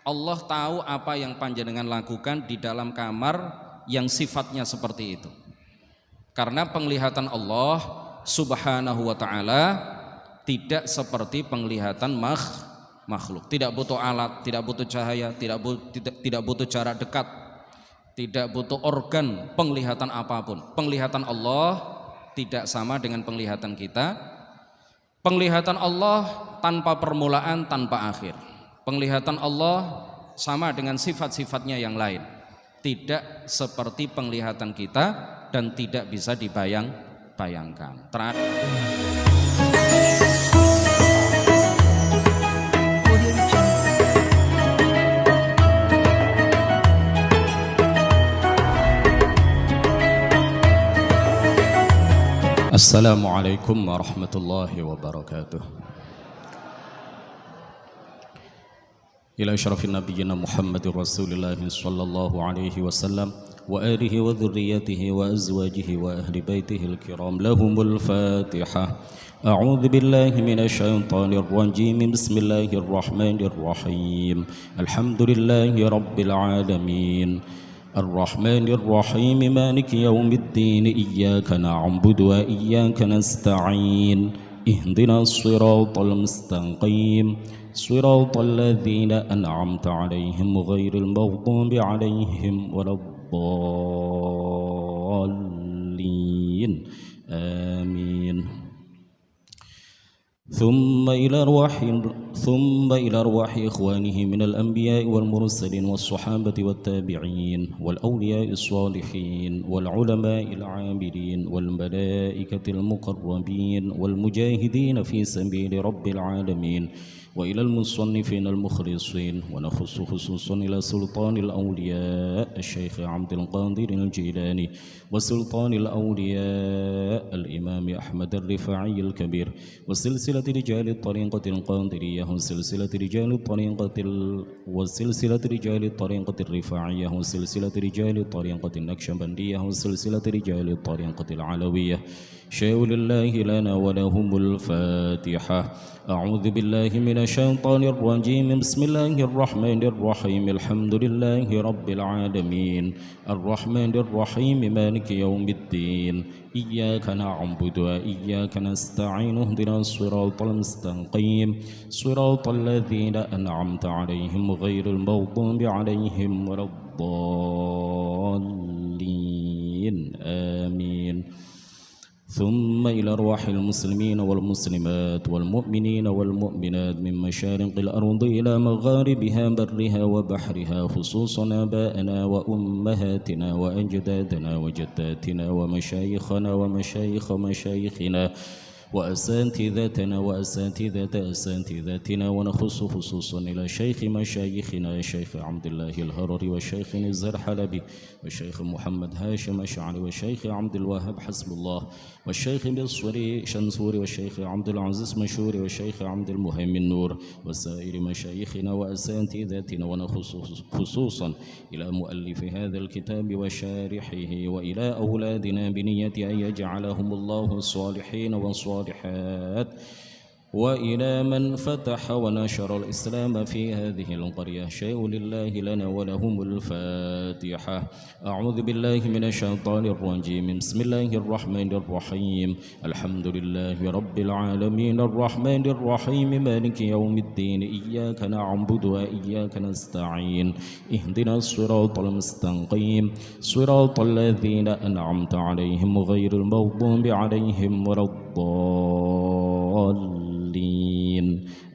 Allah tahu apa yang panjenengan lakukan di dalam kamar yang sifatnya seperti itu. Karena penglihatan Allah Subhanahu wa ta'ala tidak seperti penglihatan makhluk. Tidak butuh alat, tidak butuh cahaya, tidak butuh jarak dekat, tidak butuh organ penglihatan apapun. Penglihatan Allah tidak sama dengan penglihatan kita. Penglihatan Allah tanpa permulaan, tanpa akhir. Penglihatan Allah sama dengan sifat-sifatnya yang lain. Tidak seperti penglihatan kita dan tidak bisa dibayangkan. Assalamualaikum warahmatullahi wabarakatuh. Ila syarafin nabiyyina Muhammadir Rasulillah sallallahu alaihi wasallam wa alihi wa dhurriyyatihi wa azwajihi wa ahli baitihi al-kiram lahumul Fatihah. A'udzu billahi minasy syaithanir rajim. Bismillahirrahmanirrahim. Alhamdulillahi rabbil alamin. الرحمن الرحيم مالك يوم الدين إياك نعبد وإياك نستعين اهدنا الصراط المستقيم صراط الذين أنعمت عليهم غير المغضوب عليهم ولا الضالين آمين. ثم إلى أرواح إخوانه من الأنبياء والمرسلين والصحابة والتابعين والأولياء الصالحين والعلماء العاملين والملائكة المقربين والمجاهدين في سبيل رب العالمين وإلى المصنفين المخلصين، ونخص خصوصا إلى سلطان الأولياء الشيخ عبد القادر الجيلاني وسلطان الأولياء الإمام أحمد الرفاعي الكبير وسلسلة رجال الطريقة القادرية وسلسلة رجال الطريقة الرفاعية وسلسلة رجال الطريقة النكشبندية وسلسلة رجال الطريقة العلوية. شيء لله لنا ولهم الفاتحة. أعوذ بالله من الشيطان الرجيم. بسم الله الرحمن الرحيم. الحمد لله رب العالمين الرحمن الرحيم مالك يوم الدين إياك نعبد وإياك نستعين اهدنا الصراط المستقيم صراط الذين أنعمت عليهم غير المغضوب عليهم ولا الضالين آمين. ثم إلى أرواح المسلمين والمسلمات والمؤمنين والمؤمنات من مشارق الأرض إلى مغاربها برها وبحرها، خصوصا آبائنا وأمهاتنا وأجدادنا وجداتنا ومشايخنا ومشايخ مشايخنا وأساتذتنا وأساتذة أساتذتنا، ونخص خصوصا إلى شيخ مشايخنا الشيخ عبد الله الهرري والشيخ نزار حلبي والشيخ محمد هاشم أشعري والشيخ عبد الوهاب حسب الله والشيخ بالصوري شنصوري والشيخ عبد العزيز مشوري والشيخ عبد المهيمن نور وسائر مشايخنا وأساتذتنا، ونخص خصوصا إلى مؤلف هذا الكتاب وشارحه وإلى أولادنا بنية أن يجعلهم الله الصالحين والصالحات، وإلى من فتح ونشر الإسلام في هذه القرية. شيء لله لنا ولهم الفاتحة. أعوذ بالله من الشيطان الرجيم. بسم الله الرحمن الرحيم. الحمد لله رب العالمين الرحمن الرحيم مالك يوم الدين إياك نعبد وإياك نستعين اهدنا الصراط المستقيم صراط الذين أنعمت عليهم غير المغضوب عليهم ولا الضالين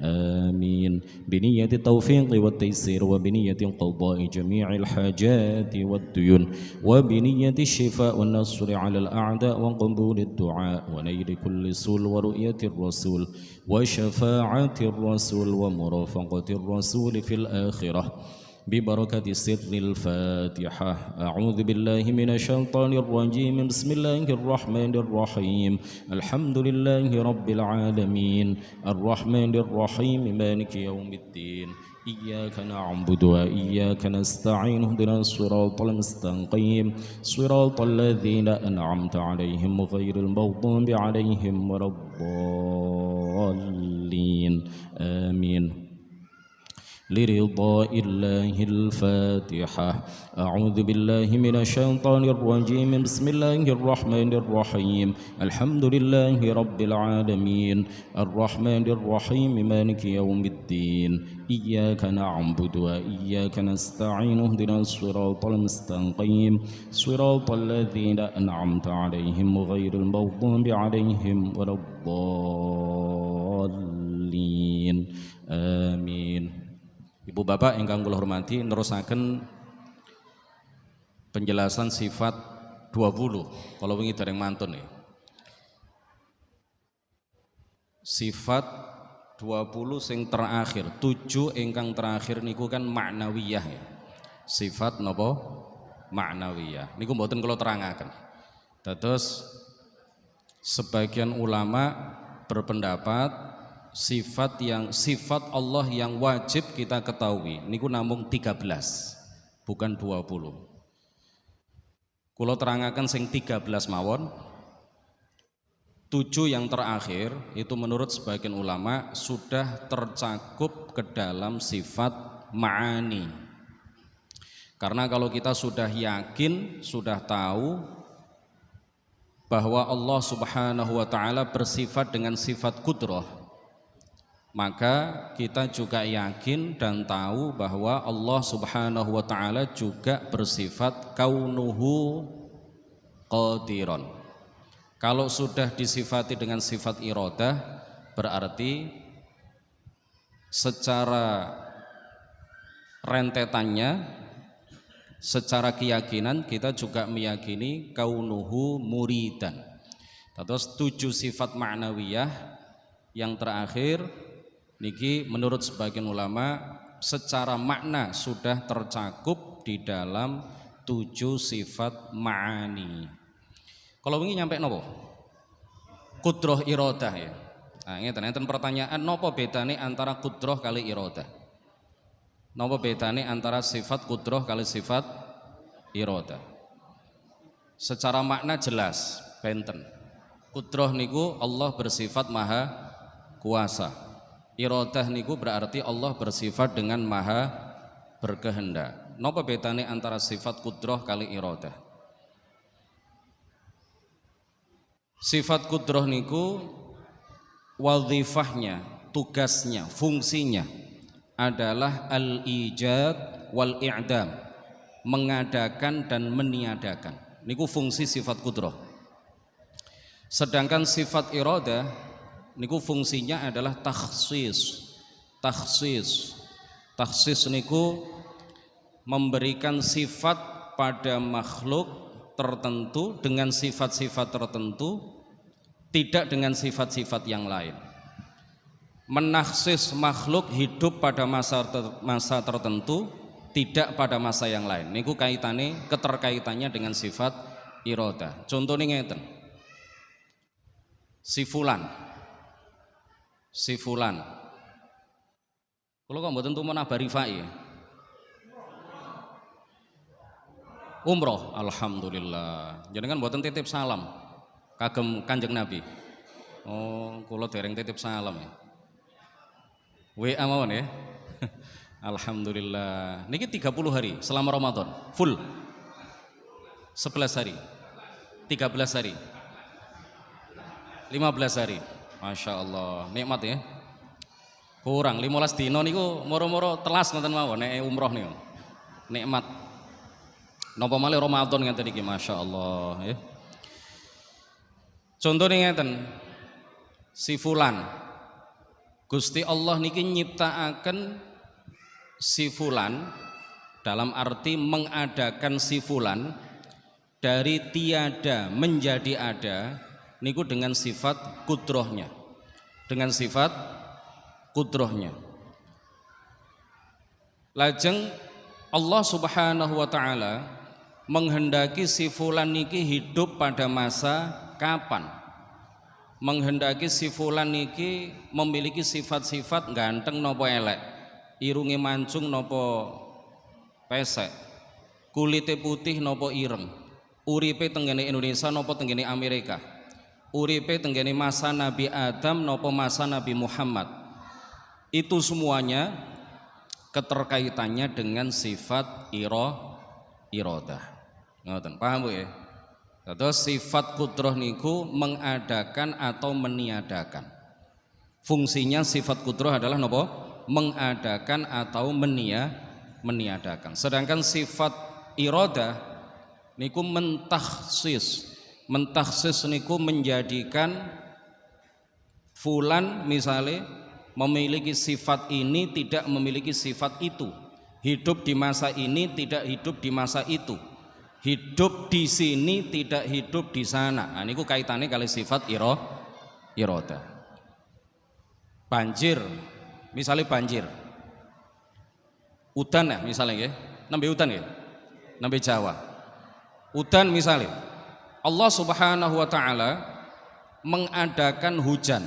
آمين. بنية التوفيق والتيسير وبنية قضاء جميع الحاجات والديون وبنية الشفاء والنصر على الأعداء وقبول الدعاء ونيل كل سول ورؤية الرسول وشفاعة الرسول ومرافقة الرسول في الآخرة ببركة سر الفاتحة. أعوذ بالله من الشيطان الرجيم. بسم الله الرحمن الرحيم. الحمد لله رب العالمين الرحمن الرحيم مالك يوم الدين إياك نعبد وإياك نستعين اهدنا الصراط المستقيم صراط الذين أنعمت عليهم غير المغضوب عليهم ولا الضالين آمين. لرضاء الله الفاتحة. أعوذ بالله من الشيطان الرجيم. بسم الله الرحمن الرحيم. الحمد لله رب العالمين الرحمن الرحيم مالك يوم الدين إياك نعبد وإياك نستعين اهدنا الصراط المستقيم صراط الذين أنعمت عليهم غير المغضوب عليهم ولا الضالين آمين. Ibu bapak ingkang kula hormati, nerusaken penjelasan sifat 20 kalau wingi dereng mantun ya. Sifat 20 sing terakhir, 7 ingkang terakhir niku kan maknawiyah ya. Sifat napa? Maknawiyah. Niku mboten kula terangaken. Dados sebagian ulama berpendapat sifat Allah yang wajib kita ketahui niku namung 13 bukan 20. Kula terangaken sing 13 mawon. 7 yang terakhir itu menurut sebagian ulama sudah tercakup ke dalam sifat ma'ani. Karena kalau kita sudah yakin, sudah tahu bahwa Allah Subhanahu wa taala bersifat dengan sifat qudrah, maka kita juga yakin dan tahu bahwa Allah Subhanahu wa taala juga bersifat kaunuhu qadiran. Kalau sudah disifati dengan sifat iradah, berarti secara rentetannya, secara keyakinan kita juga meyakini kaunuhu muridan. Terus 7 sifat ma'nawiyah yang terakhir niki menurut sebagian ulama secara makna sudah tercakup di dalam 7 sifat ma'ani. Kalau wingi nyampe nopo? Qudrah iradah ya. Nah, ngeten pertanyaan nopo bedane antara qudrah kali iradah? Nopo bedane antara sifat qudrah kali sifat iradah? Secara makna jelas, benten. Qudrah niku Allah bersifat maha kuasa. Iradah niku berarti Allah bersifat dengan maha berkehendak. Napa bedane antara sifat qudrah kali iradah? Sifat qudrah niku wazifahnya, tugasnya, fungsinya adalah al-ijad wal i'dam, mengadakan dan meniadakan. Niku fungsi sifat qudrah. Sedangkan sifat iradah niku fungsinya adalah takhsis. Takhsis niku memberikan sifat pada makhluk tertentu dengan sifat-sifat tertentu, tidak dengan sifat-sifat yang lain. Menakhsis makhluk hidup pada masa tertentu, tidak pada masa yang lain. Niku keterkaitannya dengan sifat iradah. Contohnya ngeten. Si fulan. Kalau kok mboten tumun abari fai. Umroh, alhamdulillah. Jenengan mboten titip salam kagem Kanjeng Nabi. Oh, kula dereng titip salam ya. WA mawon ya. Alhamdulillah. Niki 30 hari selama Ramadan, full. 11 hari. 13 hari. 15 hari. Masya Allah, nikmat ya. Kurang 15 dino niku moro-moro telas ngoten mawon nek umroh niku. Nikmat. Napa malih Ramadan ngeten iki, Masya Allah ya. Contohnya ngeten. Si fulan. Gusti Allah niki nyiptaaken si fulan dalam arti mengadakan si fulan dari tiada menjadi ada. Niku dengan sifat qudrahnya. Dengan sifat qudrahnya. Lajeng Allah Subhanahu wa taala menghendaki si fulan niki hidup pada masa kapan? Menghendaki si fulan niki memiliki sifat-sifat ganteng nopo elek, irunge mancung nopo pesek, kulite putih nopo ireng, uripe tenggene Indonesia nopo tenggene Amerika, uripe tenggene masa Nabi Adam nopo masa Nabi Muhammad. Itu semuanya keterkaitannya dengan sifat iradah. Ngoten, paham Bu ya? Terus sifat kudrah niku mengadakan atau meniadakan. Fungsinya sifat kudrah adalah nopo? Mengadakan atau meniadakan. Sedangkan sifat iradah niku mentakhsis. Mentakhsis niku menjadikan fulan misalnya memiliki sifat ini, tidak memiliki sifat itu. Hidup di masa ini, tidak hidup di masa itu. Hidup di sini, tidak hidup di sana. Nah, niku kaitannya kali sifat iradah. Banjir, misalnya banjir. Udan ya misalnya ya, nembe udan ya, nembe Jawa. Udan misalnya, Allah Subhanahu wa taala mengadakan hujan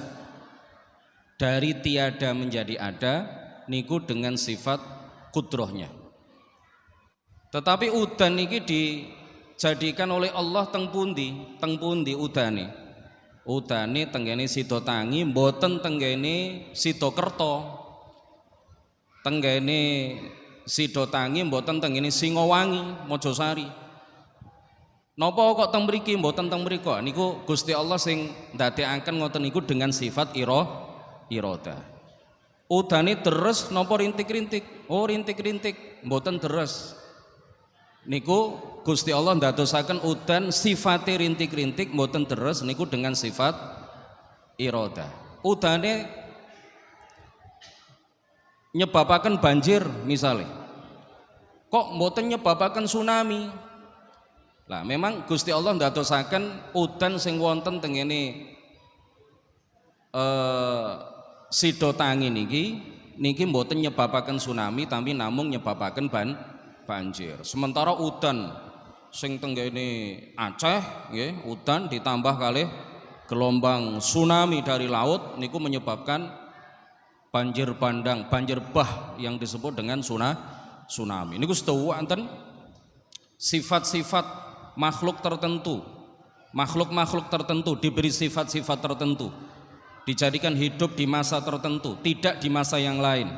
dari tiada menjadi ada niku dengan sifat kudrohnya. Tetapi udan niki dijadikan oleh Allah teng pundi udane. Udane tenggene Sidotangi, mboten tenggene Sidokerto. Tenggene Sidotangi mboten tenggene Singowangi, Mojosari. Napa kok teng mriki mboten teng mriko? Niku Gusti Allah sing ndadekaken ngoten niku dengan sifat iradah. Udane deres napa rintik-rintik? Oh rintik-rintik, mboten deres. Niku Gusti Allah ndadosaken udan sifate rintik-rintik mboten deres niku dengan sifat iradah. Udane nyebabaken banjir misalnya. Kok mboten nyebabaken tsunami? Lah memang Gusti Allah ndadosaken udan sing wonten tengene Sidotangi niki mboten nyebabaken tsunami tapi namung nyebabaken banjir. Sementara udan sing tenggene Aceh nggih, udan ditambah kalih gelombang tsunami dari laut niku menyebabkan banjir bandang, banjir bah yang disebut dengan tsunami. Niku sedawu wonten sifat-sifat makhluk tertentu, makhluk tertentu diberi sifat-sifat tertentu, dijadikan hidup di masa tertentu, tidak di masa yang lain,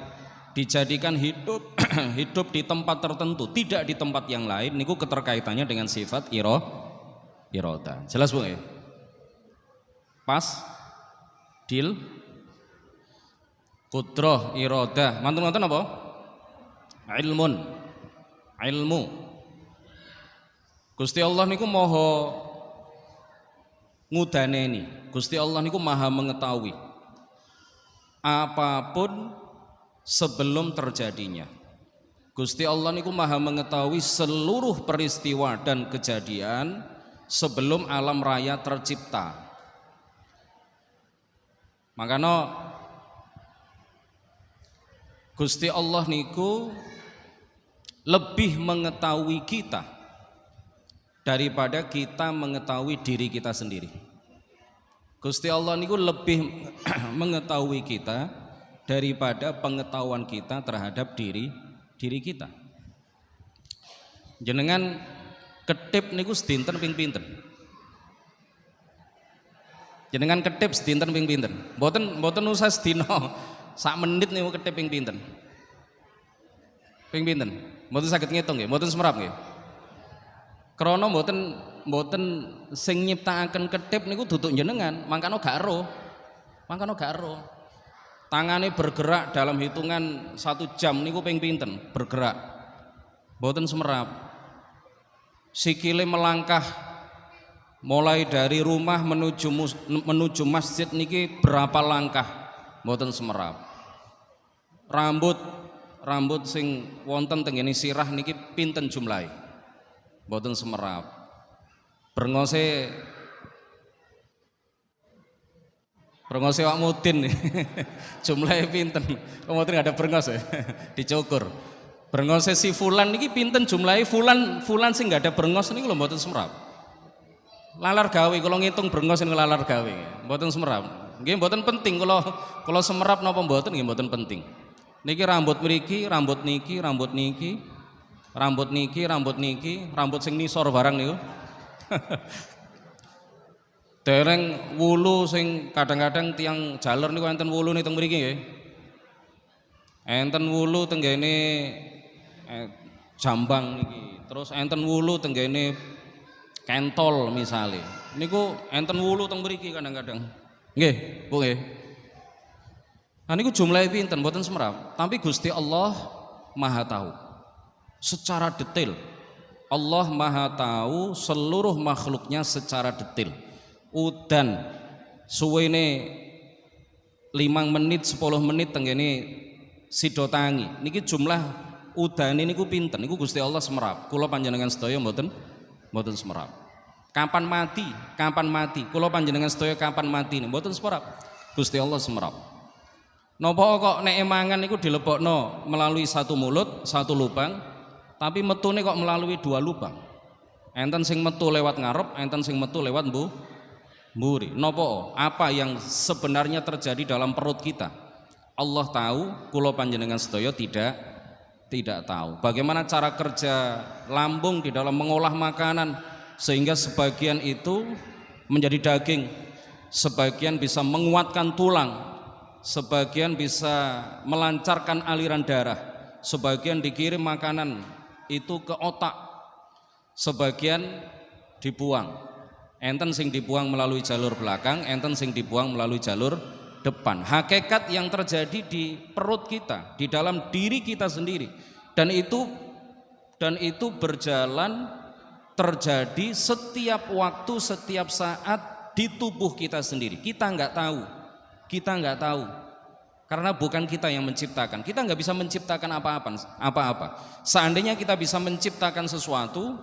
dijadikan hidup hidup di tempat tertentu, tidak di tempat yang lain. Niku keterkaitannya dengan sifat iradah. Jelas Bu ya? Pas dil kudrah iradah mantun-mantun apa? Ilmu. Gusti Allah niku maha ngudaneni. Gusti Allah niku maha mengetahui apapun sebelum terjadinya. Gusti Allah niku maha mengetahui seluruh peristiwa dan kejadian sebelum alam raya tercipta. Makanya Gusti Allah niku lebih mengetahui kita daripada kita mengetahui diri kita sendiri. Gusti Allah niku lebih mengetahui kita daripada pengetahuan kita terhadap diri kita. Jenengan ketip niku sedinten ping pinten? Jenengan ketip sedinten ping pinten? Mboten usah sedina, sak menit niku ketip ping pinten? Ping pinten? Mboten saged ngitung nggih, mboten semerap nggih. Krana mboten sing nyiptakaken ketip niku duduk jenengan, mangkano gak ero. Tangane bergerak dalam hitungan 1 jam niku ping pinten bergerak. Mboten semerap. Sikile melangkah mulai dari rumah menuju masjid niki berapa langkah? Mboten semerap. Rambut sing wonten tengene sirah niki pinten jumlahe? Mboten semerap. Brengose wak mudin jumlahnya pinten? Mboten ada brengos ya? Dicukur. Brengose si fulan niki pinten jumlahnya? Fulan sing nggak ada brengos niki lho mboten semerap. Lalar gawe kalau ngitung brengos niku lalar gawe. Mboten semerap. Nggih mboten penting kalau semerap napa mboten nggih mboten penting. Niki rambut mriki, rambut niki, rambut sing nisor barang niku. Dereng wulu sing kadang-kadang tiang jaler niku enten wulune teng mriki nggih. enten wulu tenggene Jambang niki, terus enten wulu tenggene Kentol misalnya. Niku enten wulu teng mriki kadang-kadang. Nggih, Bu nggih. Nah niku jumlahe pinten mboten semerap, tapi Gusti Allah Maha tahu secara detail. Allah Maha tahu seluruh makhluknya secara detail. Udan suwene 5 menit 10 menit tenggene sidotangi niki jumlah udane niku pinten niku Gusti Allah semerap. Kula panjenengan sedaya mboten semerap. Kapan mati kula panjenengan sedaya kapan mati mboten semerap. Gusti Allah semerap. Napa kok nek mangan niku dilebokno melalui satu mulut satu lubang, tapi metune kok melalui 2 lubang. Enten sing metu lewat ngarep, enten sing metu lewat mburi. Napa apa yang sebenarnya terjadi dalam perut kita? Allah tahu, kula panjenengan sedaya tidak tahu. Bagaimana cara kerja lambung di dalam mengolah makanan sehingga sebagian itu menjadi daging, sebagian bisa menguatkan tulang, sebagian bisa melancarkan aliran darah, sebagian dikirim makanan itu ke otak, sebagian dibuang. Enten sing dibuang melalui jalur belakang, enten sing dibuang melalui jalur depan. Hakikat yang terjadi di perut kita, di dalam diri kita sendiri, dan itu berjalan terjadi setiap waktu, setiap saat di tubuh kita sendiri. Kita nggak tahu karena bukan kita yang menciptakan. Kita nggak bisa menciptakan apa-apa. Seandainya kita bisa menciptakan sesuatu,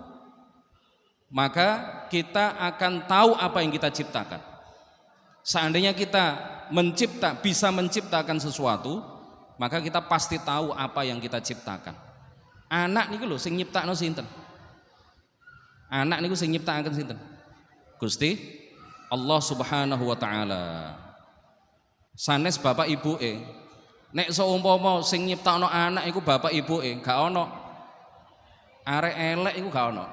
maka kita akan tahu apa yang kita ciptakan. Seandainya kita bisa menciptakan sesuatu, maka kita pasti tahu apa yang kita ciptakan. Anak niku lho sing nyiptakno sinten? Anak niku sing nyiptakaken sinten? Gusti Allah Subhanahu wa taala. Sanes bapak ibuke. Nek seumpama sing nyiptakno anak iku bapak ibuke, gak ono arek elek iku gak ono.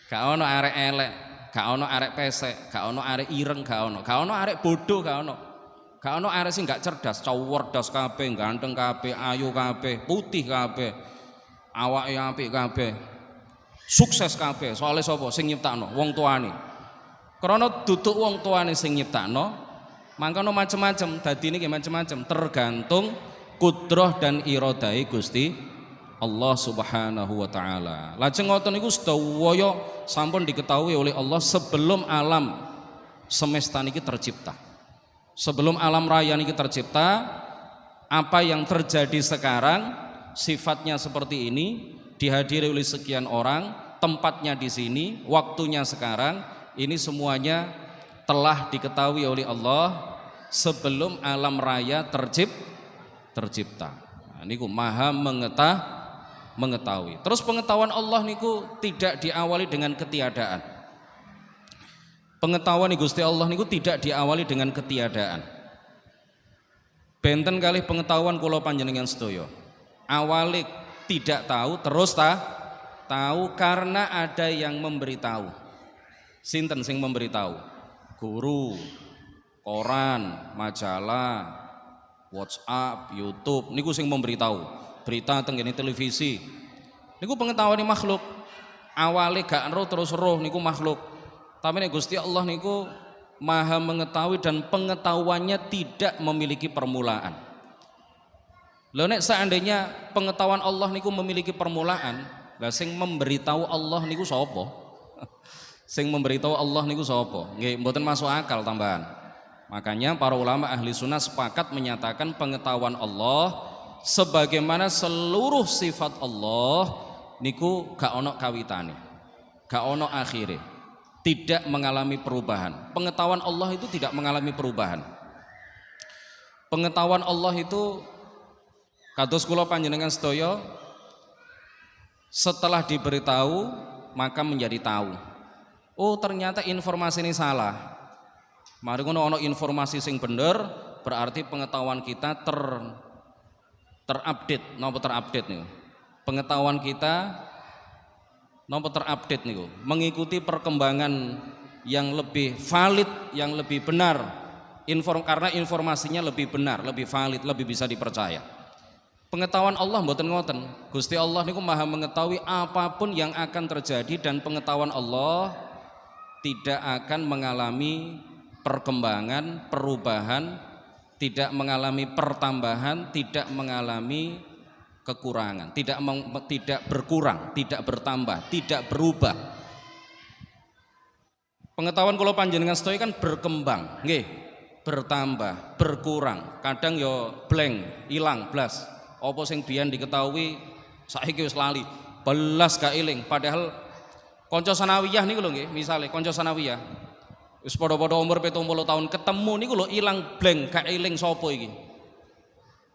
Gak ono arek elek. Gak ono arek pesek, gak ono arek ireng, gak ono arek bodoh, gak ono arek sing gak cerdas, cerdas kabeh, ganteng kabeh, ayu kabeh, putih kabeh, awake apik kabeh, sukses kabeh. Soale sapa sing nyiptakno? Wong tuane. Krana duduk wong tuane sing nyiptakno, mangkono macem-macem, dadine nggih macem-macem, tergantung kudrah dan iradai Gusti Allah Subhanahu wa taala. Lajeng ngoten niku sedaya sampun diketahui oleh Allah sebelum alam semesta niki tercipta. Sebelum alam raya niki tercipta, apa yang terjadi sekarang sifatnya seperti ini, dihadiri oleh sekian orang, tempatnya di sini, waktunya sekarang, ini semuanya telah diketahui oleh Allah sebelum alam raya tercipta. Nah, niku Maha mengetahui. Terus pengetahuan Allah niku tidak diawali dengan ketiadaan. Pengetahuan Gusti Allah niku tidak diawali dengan ketiadaan. Benten kalih pengetahuan kula panjenengan sedaya. Awali tidak tahu, terus tahu karena ada yang memberitahu. Sinten sing memberitahu? Guru, koran, majalah, WhatsApp, YouTube niku sing memberitahu. Berita tenggene televisi niku pengetahuan makhluk. Awale gak roh terus roh niku makhluk. Tapi nek Gusti Allah niku Maha mengetahui dan pengetahuannya tidak memiliki permulaan. Lho nek seandainya pengetahuan Allah niku memiliki permulaan, lah sing memberitahu Allah niku sapa? Sing memberitahu Allah niku sapa? Nggih mboten masuk akal tambahan. Makanya para ulama ahli sunnah sepakat menyatakan pengetahuan Allah sebagaimana seluruh sifat Allah niku gak ono kawitane, gak ono akhire, tidak mengalami perubahan. Pengetahuan Allah itu tidak mengalami perubahan. Pengetahuan Allah itu kados kula panjenengan sedaya setelah diberitahu maka menjadi tahu. Oh ternyata informasi ini salah. Mari ngono informasi sing bener, berarti pengetahuan kita terupdate, napa terupdate niku. Pengetahuan kita napa terupdate niku, mengikuti perkembangan yang lebih valid, yang lebih benar. Karena informasinya lebih benar, lebih valid, lebih bisa dipercaya. Pengetahuan Allah mboten ngoten. Gusti Allah niku Maha mengetahui apapun yang akan terjadi dan pengetahuan Allah tidak akan mengalami perkembangan, perubahan, tidak mengalami pertambahan, tidak mengalami kekurangan, tidak berkurang, tidak bertambah, tidak berubah. Pengetahuan kula panjenengan sedaya kan berkembang, nggih, bertambah, berkurang, kadang yo blank, ilang blas. Apa sing biyen diketahui saiki wis lali, belas gak eling. Padahal kanca sanawiyah niku lho nggih, misale kanca sanawiyah wis padha-padha umur 70 tahun ketemu niku lho ilang blank, gak eling sapa iki.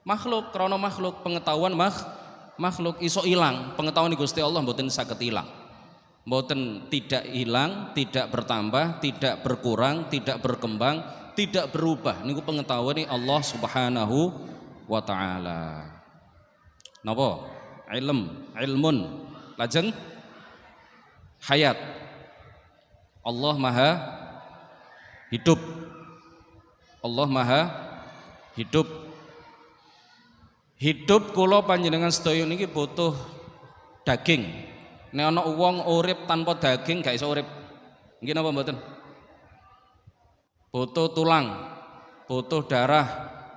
Makhluk, krana makhluk, pengetahuan makhluk iso ilang, pengetahuan Gusti Allah mboten saged ilang. Mboten tidak hilang, tidak bertambah, tidak berkurang, tidak berkembang, tidak berubah. Niku pengetahuan Allah Subhanahu wa taala. Napa? Ilmun, lajeng hayat. Allah Maha hidup. Allah Maha hidup. Hidup kula panjenengan sedaya niki butuh daging. Nek ana wong urip tanpa daging gak iso urip. Nggih napa mboten? Butuh tulang, butuh darah,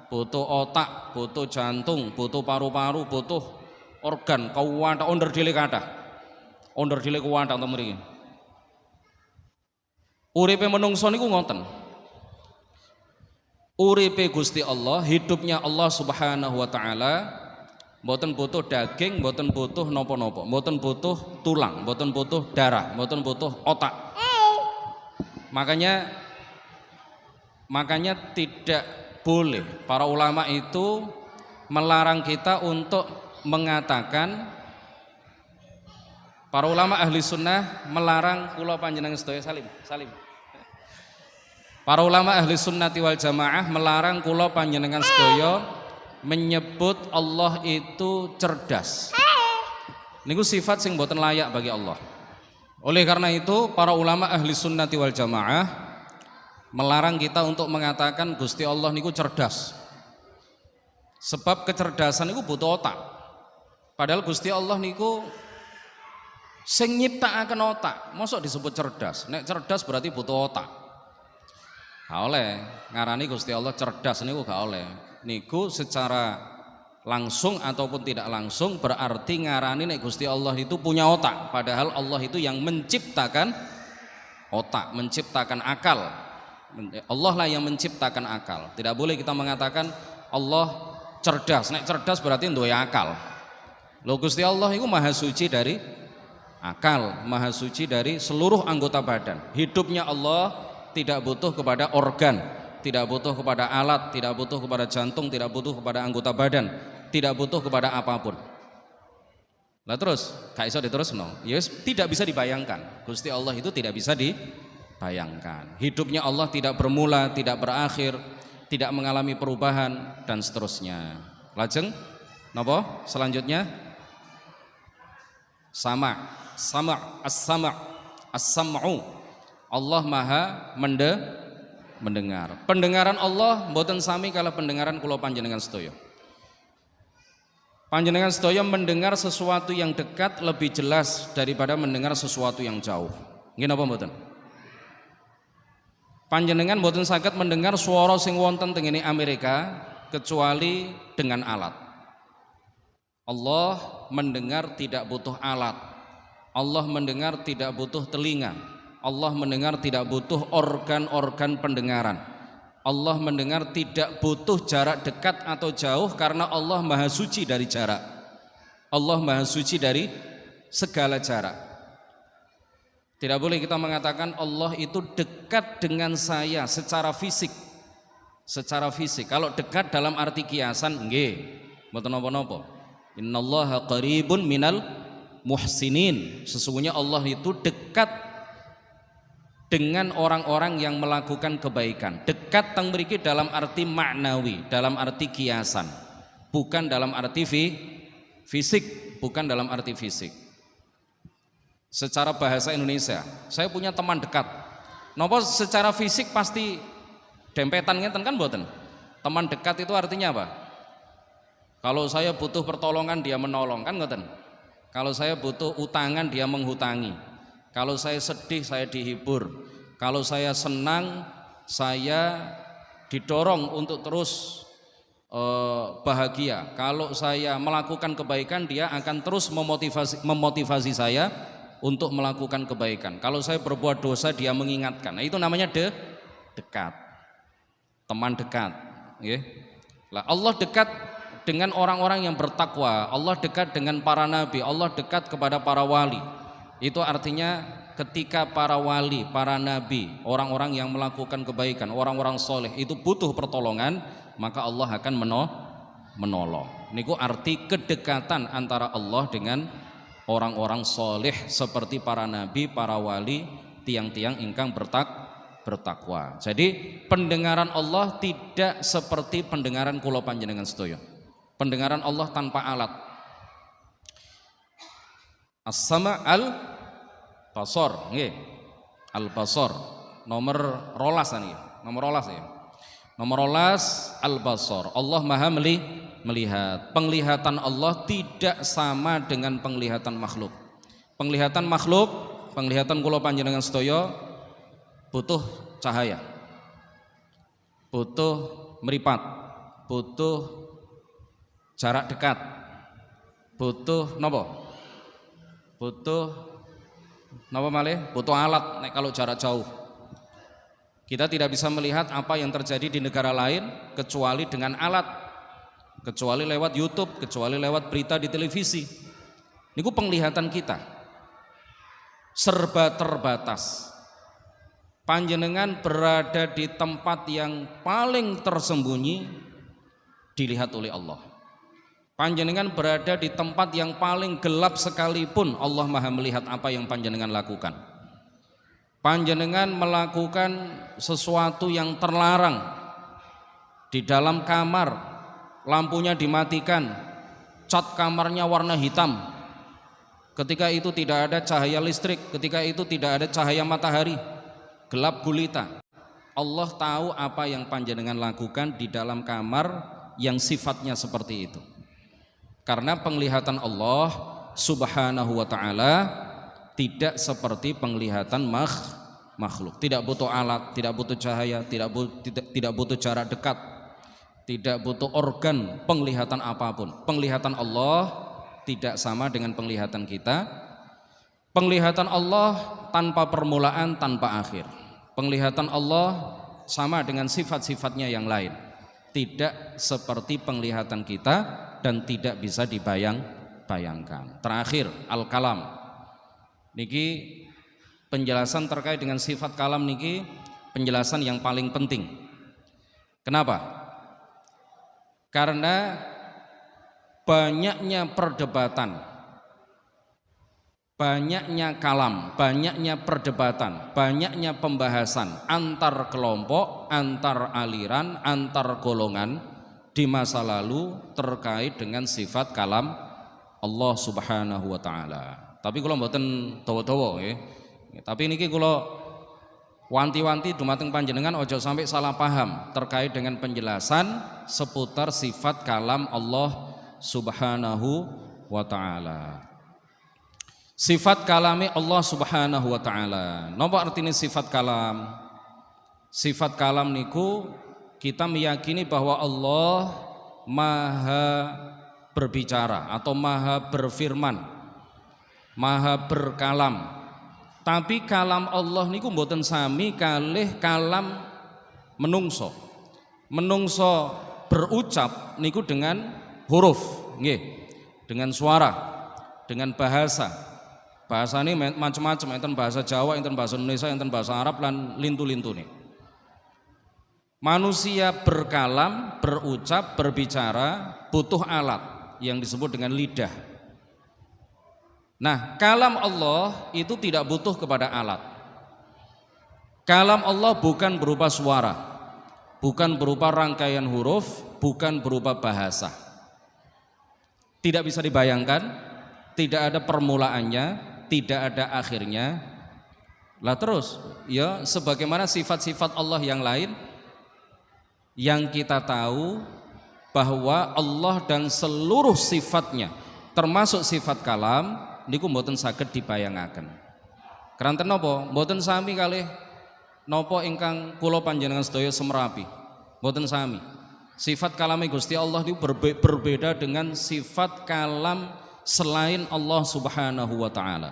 butuh otak, butuh jantung, butuh paru-paru, butuh organ, kuwata, onderdile kathah. Onderdile kuwata to mriki. Uripe menungso niku ngoten. Uripe Gusti Allah, hidupnya Allah Subhanahu wa taala mboten butuh daging, mboten butuh napa-napa, mboten butuh tulang, mboten butuh darah, mboten butuh otak. Makanya tidak boleh para ulama itu melarang kita untuk mengatakan, para ulama ahli sunnah melarang kula panjenengan sedaya salim. Para ulama ahli sunnati wal jamaah melarang kula panjenengan sedaya menyebut Allah itu cerdas. Niku sifat sing boten layak bagi Allah. Oleh karena itu para ulama ahli sunnati wal jamaah melarang kita untuk mengatakan Gusti Allah niku cerdas. Sebab kecerdasan niku butuh otak. Padahal Gusti Allah niku sing nyiptakaken otak. Mosok disebut cerdas? Nek cerdas berarti butuh otak. Gak oleh ngarani Gusti Allah cerdas niku gak oleh. Niku secara langsung ataupun tidak langsung berarti ngarani nek Gusti Allah itu punya otak. Padahal Allah itu yang menciptakan otak, menciptakan akal. Allah lah yang menciptakan akal. Tidak boleh kita mengatakan Allah cerdas. Nek cerdas berarti duwe akal. Lho Gusti Allah itu maha suci dari akal, maha suci dari seluruh anggota badan. Hidupnya Allah tidak butuh kepada organ, tidak butuh kepada alat, tidak butuh kepada jantung, tidak butuh kepada anggota badan, tidak butuh kepada apapun. Lah terus, gak iso diterusno. Yes, tidak bisa dibayangkan. Gusti Allah itu tidak bisa dibayangkan. Hidupnya Allah tidak bermula, tidak berakhir, tidak mengalami perubahan dan seterusnya. Lajeng napa? Selanjutnya as-sam'u. Allah Maha mendengar. Pendengaran Allah mboten sami kala pendengaran kula panjenengan sedaya. Panjenengan sedaya mendengar sesuatu yang dekat lebih jelas daripada mendengar sesuatu yang jauh. Nggih napa mboten? Panjenengan mboten saged mendengar swara sing wonten teng ngene Amerika kecuali dengan alat. Allah mendengar tidak butuh alat. Allah mendengar tidak butuh telinga. Allah mendengar tidak butuh organ-organ pendengaran. Allah mendengar tidak butuh jarak dekat atau jauh karena Allah maha suci dari jarak. Allah maha suci dari segala jarak. Tidak boleh kita mengatakan Allah itu dekat dengan saya secara fisik. Secara fisik. Kalau dekat dalam arti kiasan, nggih, mboten napa-napa. Innallaha qaribun minal muhsinin. Sesungguhnya Allah itu dekat dengan orang-orang yang melakukan kebaikan. Dekat teng mriki dalam arti maknawi, dalam arti kiasan, bukan dalam arti fisik, bukan dalam arti fisik. Secara bahasa Indonesia, saya punya teman dekat. Napa secara fisik pasti dempetan ngeten kan mboten? Teman dekat itu artinya apa? Kalau saya butuh pertolongan dia menolong, kan ngoten. Kalau saya butuh utangan dia menghutangi. Kalau saya sedih saya dihibur. Kalau saya senang saya didorong untuk terus bahagia. Kalau saya melakukan kebaikan dia akan terus memotivasi saya untuk melakukan kebaikan. Kalau saya berbuat dosa dia mengingatkan. Nah, itu namanya dekat. Teman dekat, nggih. Lah Allah dekat dengan orang-orang yang bertakwa. Allah dekat dengan para nabi, Allah dekat kepada para wali. Itu artinya ketika para wali, para nabi, orang-orang yang melakukan kebaikan, orang-orang soleh itu butuh pertolongan, maka Allah akan menolong. Niku arti kedekatan antara Allah dengan orang-orang soleh seperti para nabi, para wali, tiang-tiang ingkang bertakwa. Jadi pendengaran Allah tidak seperti pendengaran kula panjenengan sedaya. Pendengaran Allah tanpa alat. As-sama' al-basar, nggih. Al-basar nomor 12 niki. Nomor 12 ya. Nomor 12 al-basar. Allah Maha melihat. Penglihatan Allah tidak sama dengan penglihatan makhluk. Penglihatan makhluk, penglihatan kula panjenengan sedaya butuh cahaya. Butuh meripat. Butuh jarak dekat. Butuh napa? Butuh napa malih? Butuh alat nek kalau jarak jauh. Kita tidak bisa melihat apa yang terjadi di negara lain kecuali dengan alat, kecuali lewat YouTube, kecuali lewat berita di televisi. Niku penglihatan kita serba terbatas. Panjenengan berada di tempat yang paling tersembunyi dilihat oleh Allah. Panjenengan berada di tempat yang paling gelap sekalipun Allah Maha melihat apa yang panjenengan lakukan. Panjenengan melakukan sesuatu yang terlarang di dalam kamar, lampunya dimatikan, cat kamarnya warna hitam. Ketika itu tidak ada cahaya listrik, ketika itu tidak ada cahaya matahari, gelap gulita. Allah tahu apa yang panjenengan lakukan di dalam kamar yang sifatnya seperti itu. Karena penglihatan Allah Subhanahu wa ta'ala tidak seperti penglihatan makhluk. Tidak butuh alat, tidak butuh cahaya, tidak butuh jarak dekat, tidak butuh organ penglihatan apapun. Penglihatan Allah tidak sama dengan penglihatan kita. Penglihatan Allah tanpa permulaan, tanpa akhir. Penglihatan Allah sama dengan sifat-sifatnya yang lain. Tidak seperti penglihatan kita dan tidak bisa dibayangkan. Terakhir, al-kalam. Niki penjelasan terkait dengan sifat kalam niki penjelasan yang paling penting. Kenapa? Karena banyaknya perdebatan, banyaknya kalam, banyaknya perdebatan, banyaknya pembahasan antar kelompok, antar aliran, antar golongan di masa lalu terkait dengan sifat kalam Allah Subhanahu wa ta'ala. Tapi kula mboten dawa-dawa nggih. Tapi niki kula wanti-wanti dumateng panjenengan ojo sampai salah paham terkait dengan penjelasan seputar sifat kalam Allah Subhanahu wa ta'ala. Sifat kalami Allah Subhanahu wa ta'ala. Napa artinya sifat kalam? Sifat kalam niku kita meyakini bahwa Allah maha berbicara atau maha berfirman, maha berkalam. Tapi kalam Allah niku mboten sami kalih kalam menungso. Menungso berucap niku dengan huruf, nggih, dengan suara, dengan bahasa. Bahasa ini macam-macam, enten bahasa Jawa, enten bahasa Indonesia, enten bahasa Arab lan lintu-lintune. Manusia berkalam, berucap, berbicara butuh alat yang disebut dengan lidah. Nah, kalam Allah itu tidak butuh kepada alat. Kalam Allah bukan berupa suara, bukan berupa rangkaian huruf, bukan berupa bahasa. Tidak bisa dibayangkan, tidak ada permulaannya, tidak ada akhirnya. Lah terus, ya sebagaimana sifat-sifat Allah yang lain yang kita tahu bahwa Allah dan seluruh sifatnya termasuk sifat kalam niku mboten saged dibayangaken. Keranten napa? Mboten sami kalih napa ingkang kula panjenengan sedaya semerapi. Mboten sami. Sifat kalame Gusti Allah itu berbeda dengan sifat kalam selain Allah Subhanahu wa taala.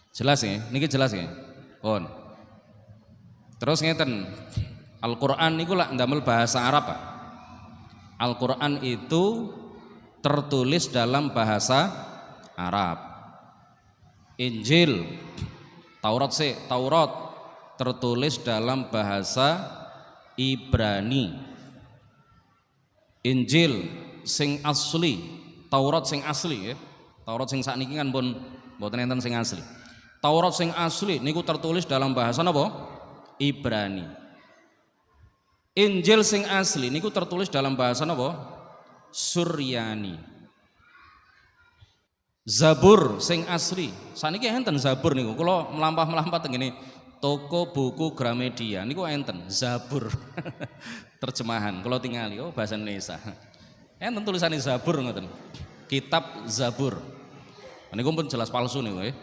Jelas ya? Niki jelas ya? Pun. Terus ngeten. Al-Qur'an niku lak ndamel bahasa Arab, Pak. Al-Qur'an itu tertulis dalam bahasa Arab. Injil, Taurat tertulis dalam bahasa Ibrani. Injil sing asli, Taurat sing asli ya. Taurat sing sakniki kan pun mboten enten sing asli. Taurat sing asli niku tertulis dalam bahasa napa? Ibrani. Injil sing asli niku tertulis dalam bahasa napa? Suryani. Zabur sing asli, saniki enten Zabur niku. Kula melampah-melampah teng ngene toko buku Gramedia niku enten Zabur. Terjemahan kula tingali oh bahasa Indonesia. Enten tulisane Zabur ngoten. Kitab Zabur. Niku pun jelas palsu niku nggih.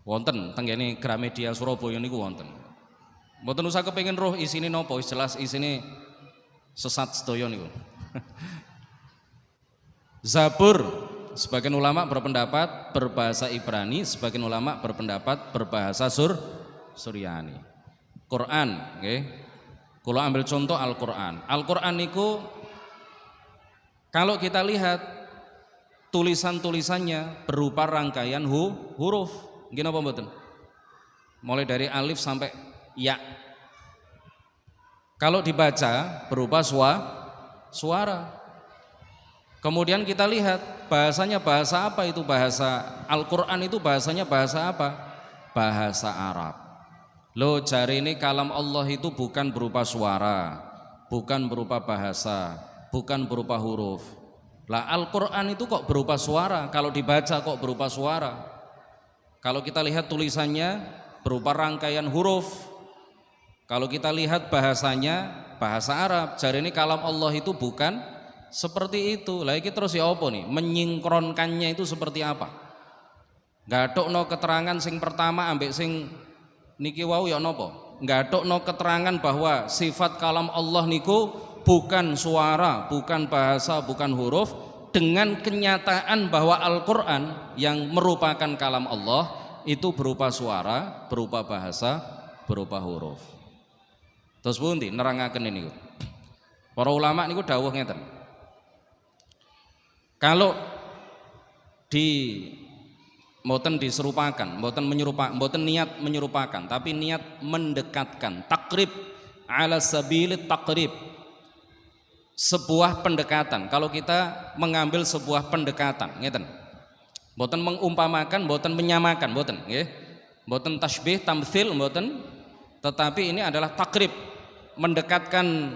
Wonten teng ngene Gramedia Surabaya niku wonten. Mboten usah kepengin roh isine napa, wis jelas isine sesat sedaya niku. Zabur. Sebagian ulama berpendapat berbahasa Ibrani, sebagian ulama berpendapat berbahasa Suryani. Quran, okay. Kalau ambil contoh Al-Quran. Al-Quran niku kalau kita lihat tulisan-tulisannya berupa rangkaian huruf. Gini apa mboten? Mulai dari alif sampai ya. Kalau dibaca berupa suara. Kemudian kita lihat bahasanya bahasa apa itu, bahasa Al-Quran itu bahasanya bahasa apa? Bahasa Arab. Loh jari ini kalam Allah itu bukan berupa suara, bukan berupa bahasa, bukan berupa huruf. Lah Al-Quran itu kok berupa suara, kalau dibaca kok berupa suara. Kalau kita lihat tulisannya berupa rangkaian huruf. Kalau kita lihat bahasanya bahasa Arab, jari ini kalam Allah itu bukan seperti itu. Lah iki terus ya apa nih? Menyingkronkannya itu seperti apa? Gathukno keterangan sing pertama ambek sing niki wau ya napa? Gathukno keterangan bahwa sifat kalam Allah niku bukan suara, bukan bahasa, bukan huruf, dengan kenyataan bahwa Al-Qur'an yang merupakan kalam Allah itu berupa suara, berupa bahasa, berupa huruf. Terus pundi nerangaken niku? Para ulama niku dawuh ngeten. Kalau mboten diserupakan, mboten niat menyerupakan, tapi niat mendekatkan, takrib ala sabilit takrib, sebuah pendekatan. Kalau kita mengambil sebuah pendekatan, ngeten, mboten mengumpamakan, mboten menyamakan, mboten, nggih, mboten tasbih, tamtsil, mboten, tetapi ini adalah takrib, mendekatkan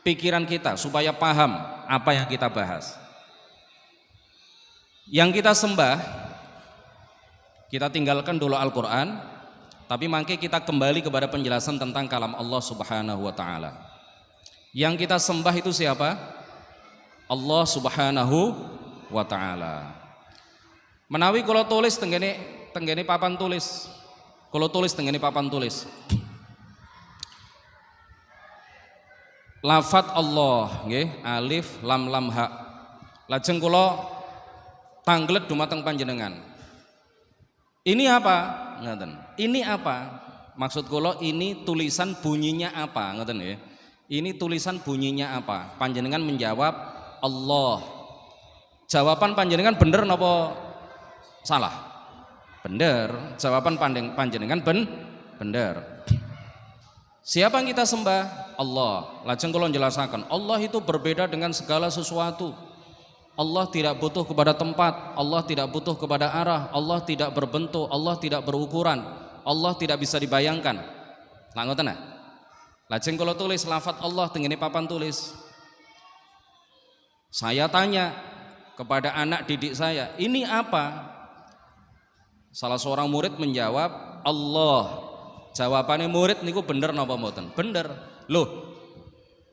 pikiran kita supaya paham apa yang kita bahas. Yang kita sembah, kita tinggalkan dulu Al-Quran, tapi mangke kita kembali kepada penjelasan tentang kalam Allah Subhanahu wa ta'ala. Yang kita sembah itu siapa? Allah Subhanahu wa ta'ala. Menawi kalau tulis tenggene papan tulis, kalau tulis tenggene papan tulis lafat Allah, nggih, alif lam lam ha. Lajeng kula tanglet dumateng panjenengan. Ini apa? Ngoten. Ini apa? Maksud kula ini tulisan bunyinya apa? Ngoten ya. Ini tulisan bunyinya apa? Panjenengan menjawab Allah. Jawaban panjenengan bener napa salah? Bener. Jawaban panjenengan bener. Siapa yang kita sembah? Allah. Lajeng kula jelasaken, Allah itu berbeda dengan segala sesuatu. Allah tidak butuh kepada tempat, Allah tidak butuh kepada arah, Allah tidak berbentuk, Allah tidak berukuran, Allah tidak bisa dibayangkan. Nah ngoten nah. Lajeng kalau tulis lafaz Allah tengene papan tulis. Saya tanya kepada anak didik saya, ini apa? Salah seorang murid menjawab, Allah. Jawabannya murid niku bener napa mboten? Bener. Loh,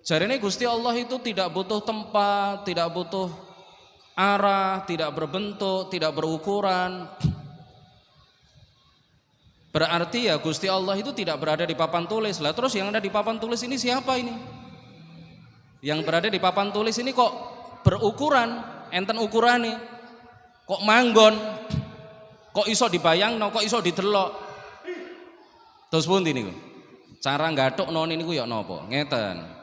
Jarene Gusti Allah itu tidak butuh tempat, tidak butuh arah, tidak berbentuk, tidak berukuran. Berarti ya Gusti Allah itu tidak berada di papan tulis. Lah terus yang ada di papan tulis ini siapa ini? Yang berada di papan tulis ini kok berukuran, enten ukurane. Kok manggon? Kok iso dibayangno, kok iso didelok? Terus pundi niku? Cara nggathukno niku ya napa? Ngeten.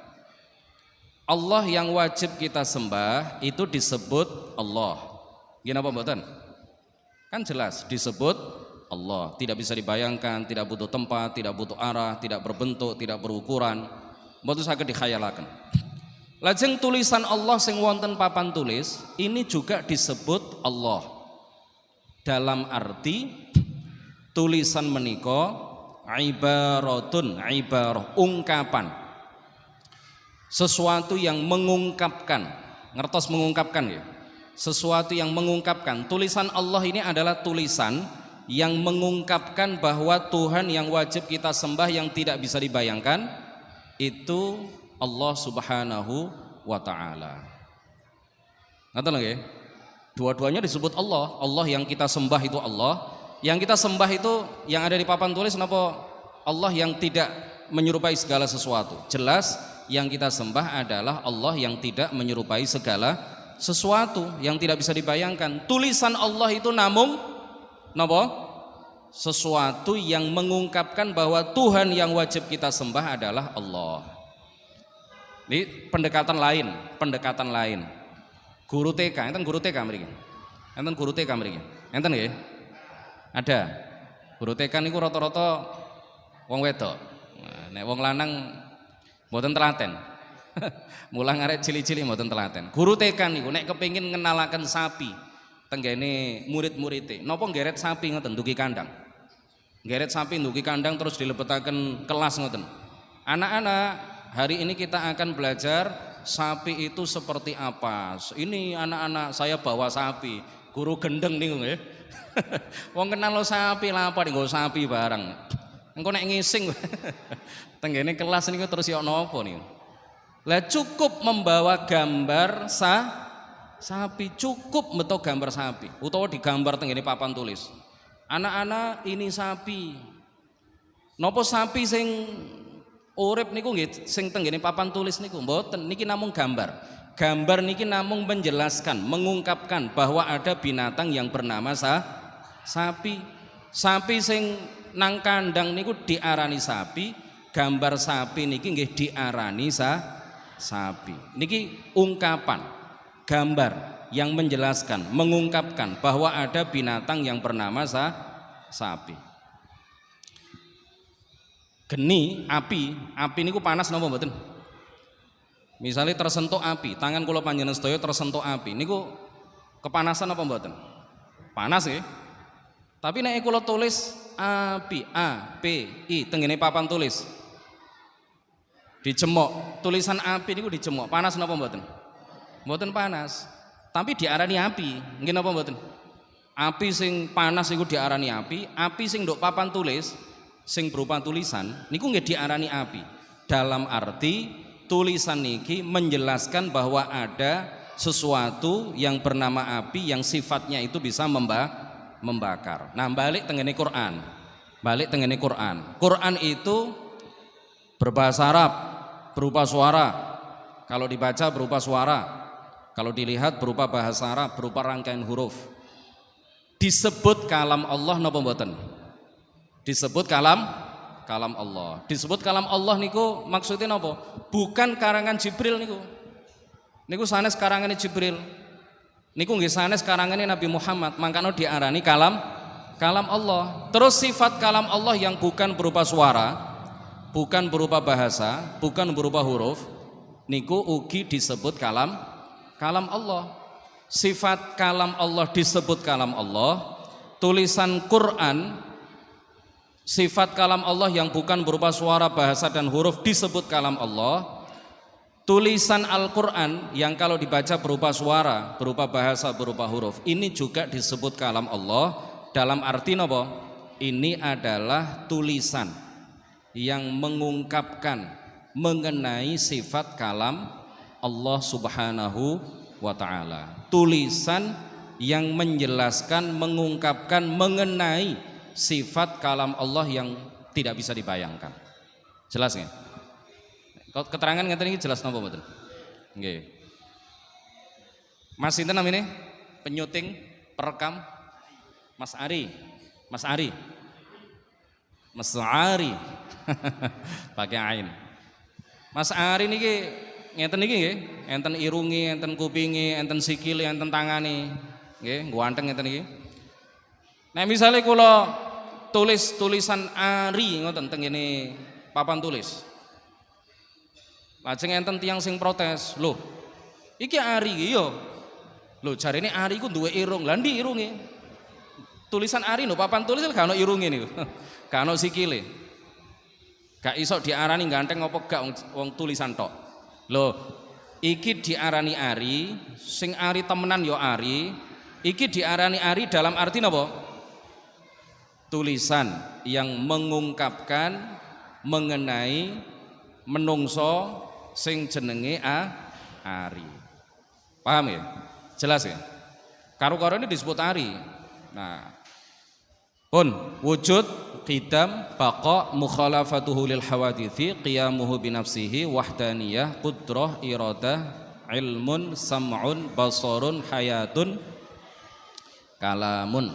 Allah yang wajib kita sembah itu disebut Allah. Gini apa mboten? Kan jelas disebut Allah. Tidak bisa dibayangkan, tidak butuh tempat, tidak butuh arah, tidak berbentuk, tidak berukuran. Mboten saged dikhayalaken. Lajeng tulisan Allah sing wonten papan tulis ini juga disebut Allah. Dalam arti tulisan menika ibaratun, ibarah, ungkapan. Sesuatu yang mengungkapkan, ngertos mengungkapkan ya. Sesuatu yang mengungkapkan. Tulisan Allah ini adalah tulisan yang mengungkapkan bahwa Tuhan yang wajib kita sembah yang tidak bisa dibayangkan itu Allah Subhanahu wa taala. Ngerti nggih? Dua-duanya disebut Allah. Allah yang kita sembah itu Allah. Yang kita sembah itu yang ada di papan tulis napa? Allah yang tidak menyerupai segala sesuatu. Jelas yang kita sembah adalah Allah yang tidak menyerupai segala sesuatu, yang tidak bisa dibayangkan. Tulisan Allah itu namun napa? Sesuatu yang mengungkapkan bahwa Tuhan yang wajib kita sembah adalah Allah. Ini pendekatan lain. Guru TK, enten guru TK mriki. Enten guru TK mriki. Enten nggih? Ada. Guru TK niku rata-rata wong wedok. Nek wong lanang mboten telaten. Mulang arek cili-cili mboten telaten. Guru TK niku nek kepengin ngenalaken sapi tenggene murid-muride, napa nggeret sapi ngoten ndugi kandang. Nggeret sapi ndugi kandang terus dilebetaken kelas ngoten. Anak-anak, hari ini kita akan belajar sapi itu seperti apa. Ini anak-anak saya bawa sapi. Guru gendeng niku nggih. Wong kenal sapi lah apa nggo sapi barang. Engko nek ngising tenggene kelas niku terus ya napa niku. Lah cukup membawa gambar sapi, cukup metu gambar sapi utawa digambar tenggene papan tulis. Anak-anak ini sapi. Napa sapi sing urip niku nggih sing tenggene papan tulis niku mboten, niki namung gambar. Gambar niki namung menjelaskan, mengungkapkan bahwa ada binatang yang bernama sapi. Sapi sing nang kandang niku diarani sapi, gambar sapi niki nggih diarani sapi. Niki ungkapan, gambar yang menjelaskan, mengungkapkan bahwa ada binatang yang bernama sapi. Geni, api niku panas napa mboten? Misalnya tersentuh api, tangan kula panjenengan sedaya tersentuh api, niku kepanasan apa mboten? Panas nggih. Tapi nek kula tulis api, A, P, I tenggene papan tulis. Dicemok, tulisan api niku dicemok, panas napa mboten? Mboten panas. Tapi diarani api, nggih napa mboten? Api sing panas niku diarani api sing nduk papan tulis sing berupa tulisan niku nggih diarani api. Dalam arti tulisan niki menjelaskan bahwa ada sesuatu yang bernama api yang sifatnya itu bisa membakar. Nah, balik tengene Quran. Quran itu berbahasa Arab, berupa suara. Kalau dibaca berupa suara. Kalau dilihat berupa bahasa Arab, berupa rangkaian huruf. Disebut kalam Allah napa mboten? Disebut kalam Allah. Disebut kalam Allah niku maksudnya napa? Bukan karangan Jibril niku. Niku sanes karangane Jibril. Niku nggih sanes karangane Nabi Muhammad, mangkano diarani kalam Allah. Terus sifat kalam Allah yang bukan berupa suara, bukan berupa bahasa, bukan berupa huruf, niku ugi disebut kalam Allah. Sifat kalam Allah disebut kalam Allah. Tulisan Quran, sifat kalam Allah yang bukan berupa suara, bahasa dan huruf disebut kalam Allah. Tulisan Al-Quran yang kalau dibaca berupa suara, berupa bahasa, berupa huruf, ini juga disebut kalam Allah. Dalam arti apa? Ini adalah tulisan yang mengungkapkan mengenai sifat kalam Allah Subhanahu wa ta'ala. Tulisan yang menjelaskan, mengungkapkan mengenai sifat kalam Allah yang tidak bisa dibayangkan. Jelas nggih? Keterangan ngeten iki jelas napa mboten? Nggih. Mas sinten namine? Penyuting, perekam? Mas Ari. Mas Ari. Mas Ari. Pakai ain. Mas Ari niki ngeten niki nggih, enten irungi, enten kupingi, enten sikile, enten tangane. Nggih, ganteng ngeten iki. Nek misale kula tulis tulisan Ari ngoten teng ngene papan tulis. Lajeng enten tiyang sing protes, "Loh, iki Ari iki yo." Loh, jarene Ari ku duwe irung. Lah ndi irunge? Tulisan Ari lho, papan tulis gak ono irunge niku. Gak ono sikile. Gak iso diarani ganteng apa gak wong tulisan tok. Loh, iki diarani Ari, sing Ari temenan yo Ari. Iki diarani Ari dalam arti napa? Tulisan yang mengungkapkan mengenai menungso sing jenenge Ari. Paham ya? Jelas ya? Karo-karo ini disebut Ari. Nah, pun wujud, qidam, baqa, mukhalafatuhu lil hawadithi, qiyamuhu binafsihi, wahdaniyah, qudrah, iradah, ilmun, sam'un, basarun, hayatun, kalamun.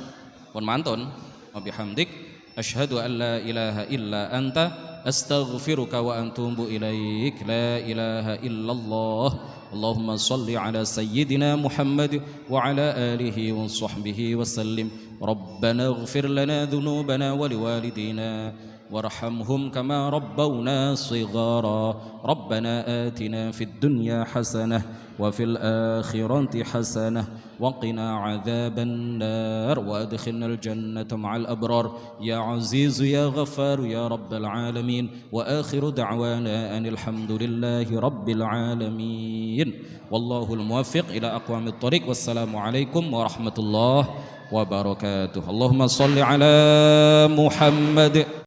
Pun mantun, wa bihamdik asyhadu an la ilaha illa anta astaghfiruka wa atubu ilaik. La ilaha illallah. Allahumma salli ala sayyidina Muhammad wa ala alihi wa sahbihi wa sallim. Rabbana ighfir lana dhunubana wa liwalidina warhamhum kama rabbawna shighara. Rabbana atina fid dunya hasanah wa fil akhirati hasanah wa qina adzaban nar wa adkhilnal jannata ma'al abrar ya aziz ya ghafar ya rabbal alamin. Wa akhiru da'wana anil hamdulillahi rabbil alamin. Wallahul muwaffiq ila aqwamit thoriq. Wassalamu alaikum warahmatullahi wabarakatuh. Allahumma salli ala Muhammad.